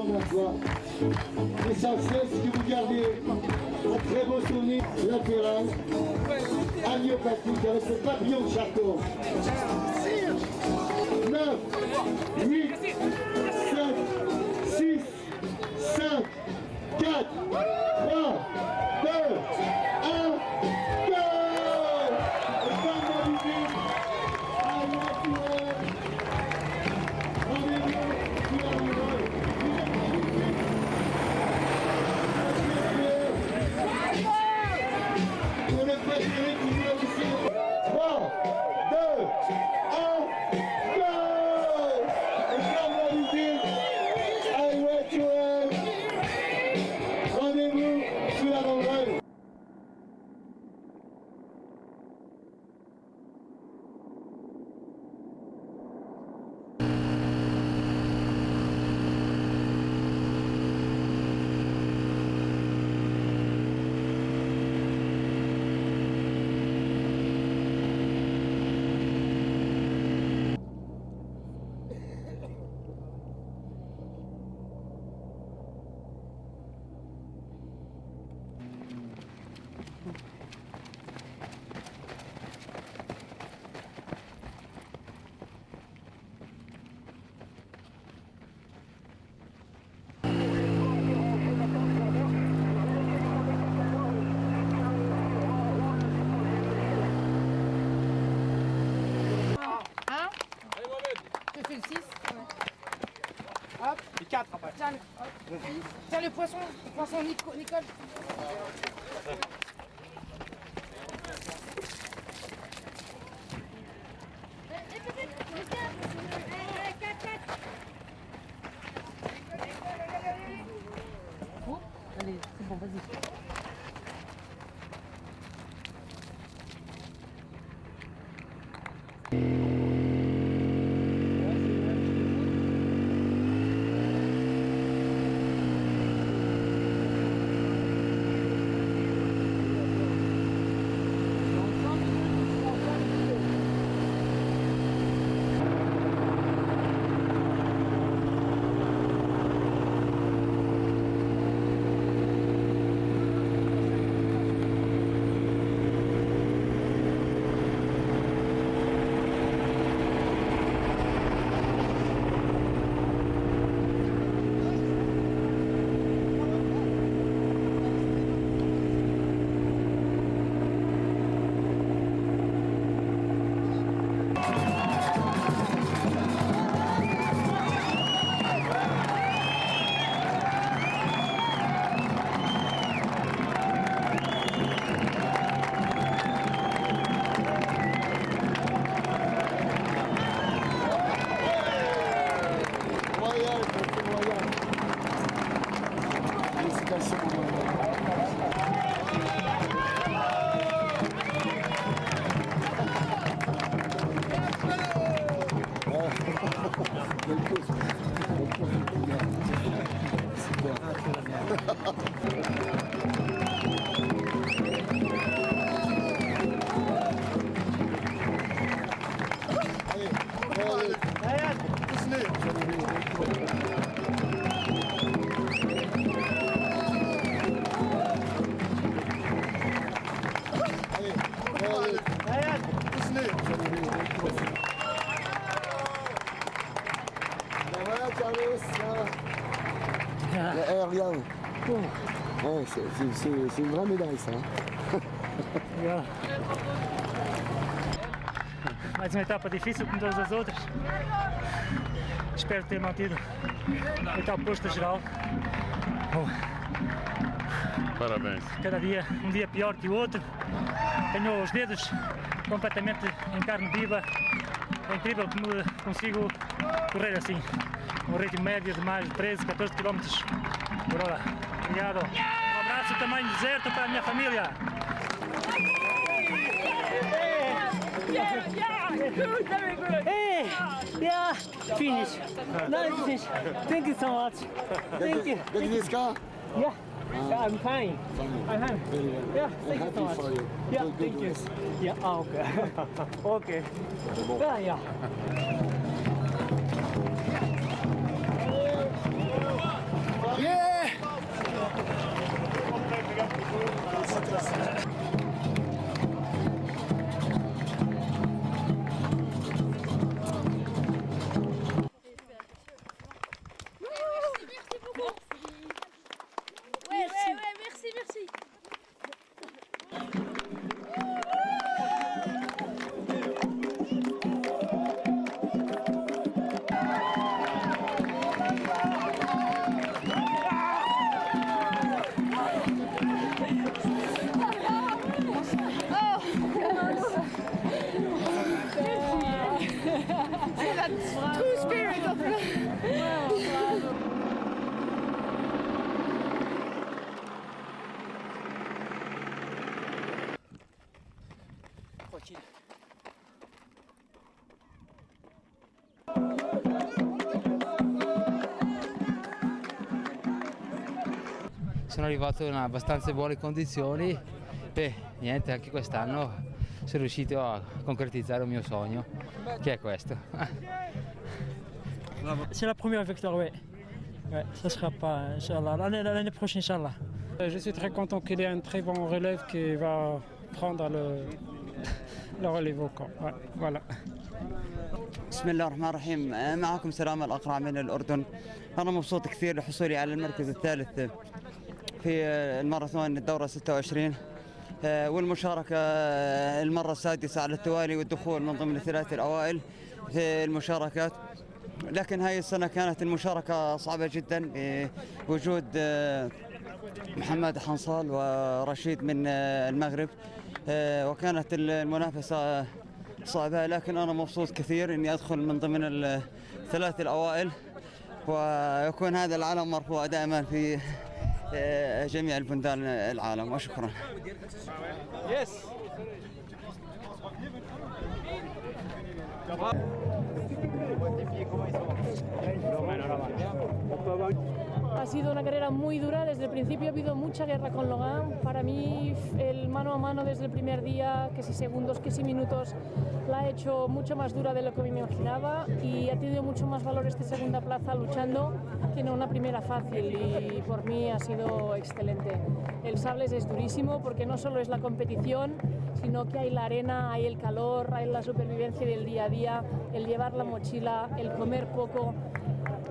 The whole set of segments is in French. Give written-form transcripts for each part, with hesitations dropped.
ma foi. L'essentiel, c'est que vous gardez un très beau souvenir latéral, amyopathique avec ce papillon de château. 9, 8, 7, 6, 5, 4, 3, 2, 1, go! Pour le préféré qui nous a aussi 3, 2, 1, go! Et comme d'habitude, highway to hell. Rendez-vous sous la banderole. Tu fais le 6. Hop. Et 4 après. Tiens le poisson Nicole. Oh, allez, c'est bon, vas-y. Aérien. Ouais, c'est une vraie médaille ça. Ja. Mais uma etapa difícil como todas as outras. Espero ter mantido a etapa posta geral. Parabéns. Cada dia, um dia pior que o outro. Tenho os dedos completamente em carne viva. É incrível como consigo correr assim. Um ritmo médio de mais de 13, 14 km por hora. Obrigado. Um abraço também deserto para a minha família. Good, very good. Hey, yeah, finish. Nice finish. Thank you so much. Thank you. Yeah, I'm fine. I'm fine. Yeah, thank you so much. Yeah, thank you. Yeah, okay. Okay. Yeah. sono arrivato in abbastanza buone condizioni e niente, anche quest'anno sono riuscito a concrétiser il mio sogno, che è questo. C'est la première victoire, oui. Ouais, ça sera pas, Inch'Allah. L'année prochaine, Inch'Allah. Je suis très content qu'il ait un très bon relève qui va prendre le relève au camp. Ouais, voilà. بسم الله الرحمن الرحيم. معكم سلام الأقرع من الأردن. أنا مبسوط كثير لحصولي على المركز الثالث في الماراثون الدورة 26 والمشاركة المرة السادسة على التوالي والدخول من ضمن الثلاث الأوائل في المشاركات. لكن هاي السنة كانت المشاركة صعبة جدا بوجود محمد حنصال ورشيد من المغرب، وكانت المنافسة صعبة، لكن أنا مبسوط كثير إني أدخل من ضمن الثلاث الأوائل ويكون هذا العلم مرفوع دائما في جميع البلدان العالم. وشكرا. Ha sido una carrera muy dura, desde el principio ha habido mucha guerra con Logan. Para mí el mano a mano desde el primer día, que si segundos, que si minutos, la ha hecho mucho más dura de lo que me imaginaba y ha tenido mucho más valor esta segunda plaza luchando que no una primera fácil, y por mí ha sido excelente. El Sables es durísimo porque no solo es la competición, sino que hay la arena, hay el calor, hay la supervivencia del día a día, el llevar la mochila, el comer poco.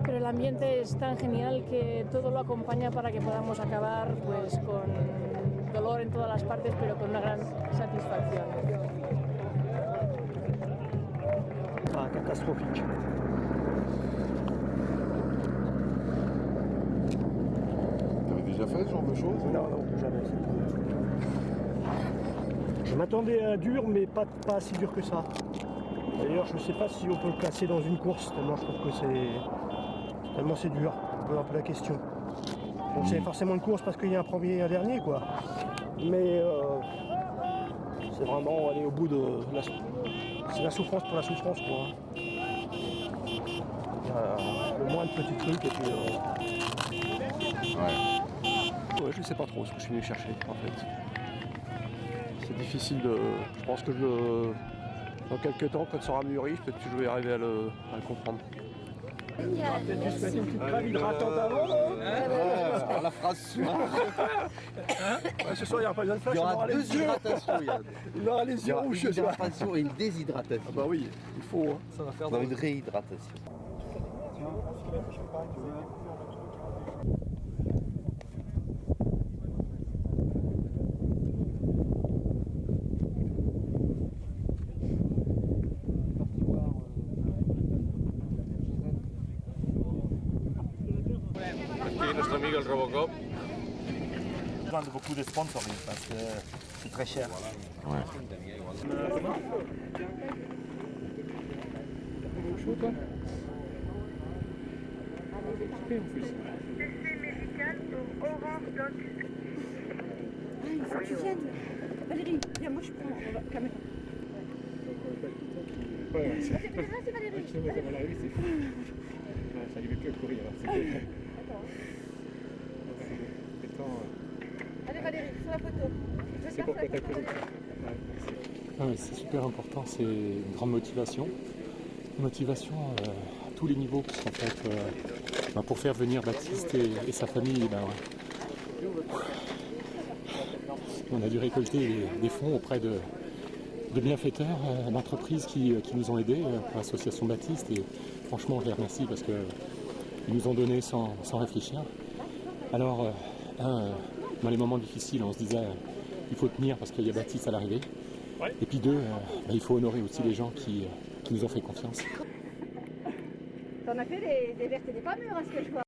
Pero el ambiente es tan genial que todo lo acompaña para que podamos acabar pues con dolor en todas las partes, pero con una gran satisfacción. Catastrophique. T'avais déjà fait ce genre de choses? Non, jamais. Je m'attendais à dur, mais pas si dur que ça. D'ailleurs, je ne sais pas si on peut le classer dans une course, tellement je trouve que c'est dur, un peu la question. Donc c'est forcément une course parce qu'il y a un premier et un dernier, quoi. Mais c'est vraiment aller au bout de c'est la souffrance pour la souffrance, quoi. Le moins de petits trucs et puis... Ouais, je sais pas trop ce que je suis venu chercher, en fait. C'est difficile de... Je pense que dans quelques temps, quand ça sera mûri, peut-être que je vais arriver à le comprendre. On va peut-être juste mettre une petite crème hydratante avant. La phrase soir. Ce soir, il n'y aura pas besoin de flash. Il y aura deux hydratations. Il aura les yeux rouges. Une hydratation et une déshydratation. Ah bah oui, il faut. Hein. Ça va faire une réhydratation. Notre ami le Robocop. Besoin de beaucoup de sponsoring parce que c'est très cher. Ouais. Essai médical pour Orange Doc. Ah, il faut que tu viennes. Valérie, viens, moi je prends la caméra. Ouais, c'est Vas-y Valérie. c'est fou. Ça n'arrivait plus à courir. Allez Valérie, sur la photo. C'est pourquoi t'as couru. C'est super important, c'est une grande motivation. Une motivation à tous les niveaux, parce qu'en fait, pour faire venir Baptiste et sa famille, on a dû récolter des fonds auprès de bienfaiteurs, d'entreprises qui nous ont aidés, l'association Baptiste, et franchement je les remercie parce qu'ils nous ont donné sans réfléchir. Alors, dans les moments difficiles, on se disait il faut tenir parce qu'il y a Baptiste à l'arrivée. Et puis deux, il faut honorer aussi les gens qui nous ont fait confiance. T'en as fait des vertes et des pas mûres, à ce que je vois.